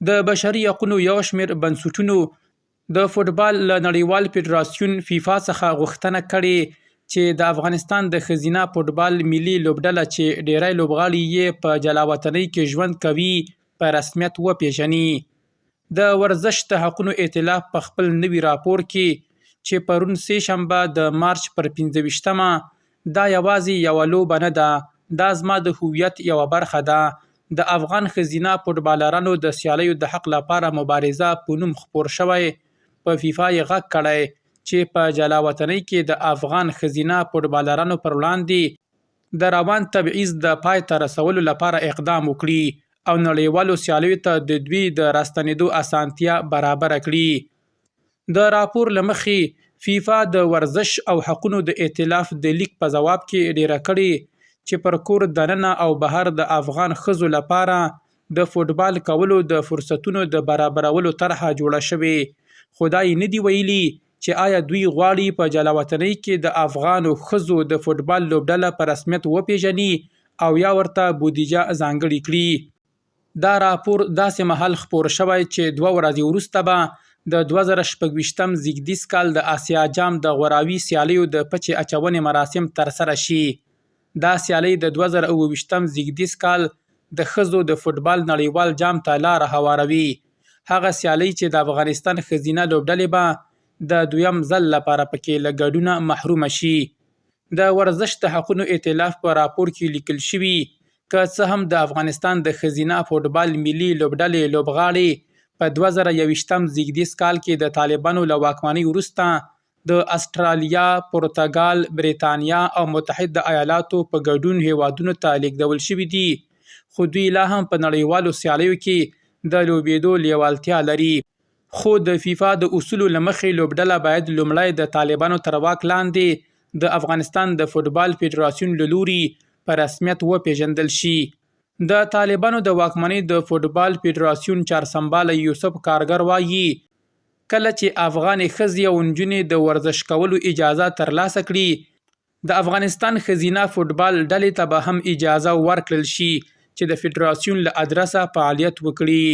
د بشري حقوقو یو شمېر بنسټونو د فوټبال له نړیوال فدراسیون فیفا څخه غوښتنه کړې چې د افغانستان د ښځینه فوټبال ملي لوبډله چې ډیری لوبغاړي یې په جلاوطنۍ کې ژوند کوي په رسمیت وپیژني. د ورزش د حقوقو ائتلاف په خپل نوي راپور کې چې پرون سه شنبه د مارچ پر 15مه دا یوازې یوه لوبه نه ده، دا زما د هویت یوه برخه ده. د افغان ښځینه فوټبالرانو د سیالیو د حق لپاره مبارزه په نوم خپور شوی. په فیفا یې غږ کړی چې په جلاوطنۍ کې د افغان ښځینه فوټبالرانو پر وړاندې د روان تبعیض د پای ته رسولو لپاره اقدام وکړي او نړیوالو سیالیو ته د دوی د راستنېدو اسانتیا برابره کړي. د راپور له مخې فیفا د ورزش او حقوقو د ائتلاف د لیک په ځواب کې ډیره کړې چې پر کور دننه او بهر د افغان ښځو لپاره د فوټبال کولو د فرصتونو د برابرولو طرحه جوړه شوې، خو دا یې نه دي ویلي چې آیا دوی غواړي په جلاوطنۍ کې د افغانو ښځو د فوټبال لوبډله په رسمیت وپیژني او یا ورته بودیجه ځانګړې کړي. دا راپور داسې مهال خپور شوی چې 2 ورځې وروسته به د 2026 زیږدیز کال د آسیا جام د غوراوي سیالیو د پچې اچونې مراسم ترسره شي. دا سیالۍ د 2028 زیږدیز کال د ښځو د فوټبال نړیوال جام ته لاره هواروي. هغه سیالۍ چې د افغانستان ښځینه لوبډلې به د دویم ځل لپاره پکې له ګډونه محرومه شي. د ورزش د حقوقو ائتلاف په راپور کې لیکل شوي که څه هم د افغانستان د ښځینه فوټبال ملي لوبډلې لوبغاړي په 2021 زیږدیز کال کې د طالبانو له واکمنۍ وروسته د استرالیا، پرتګال، بریتانیا او متحده ایالاتو په ګډون هیوادونو ته لیږدول شوي دي، خو دوی لا هم په نړیوالو سیالیو کې د لوبېدو لیوالتیا لري. خو د فیفا د اصولو له مخې لوبډله باید لومړی د طالبانو تر واک لاندې د افغانستان د فوټبال فدراسیون له لوري په رسمیت وپیژندل شي. د طالبانو د واکمنۍ د فوټبال فدراسیون چارسمباله یوسف کارګر وایي کله چې افغانې ښځې او نجونې د ورزش کولو اجازه ترلاسه کړي د افغانستان ښځینه فوټبال ډلې ته به هم اجازه ورکړل شي چې د فدراسیون له ادرسه فعالیت وکړي.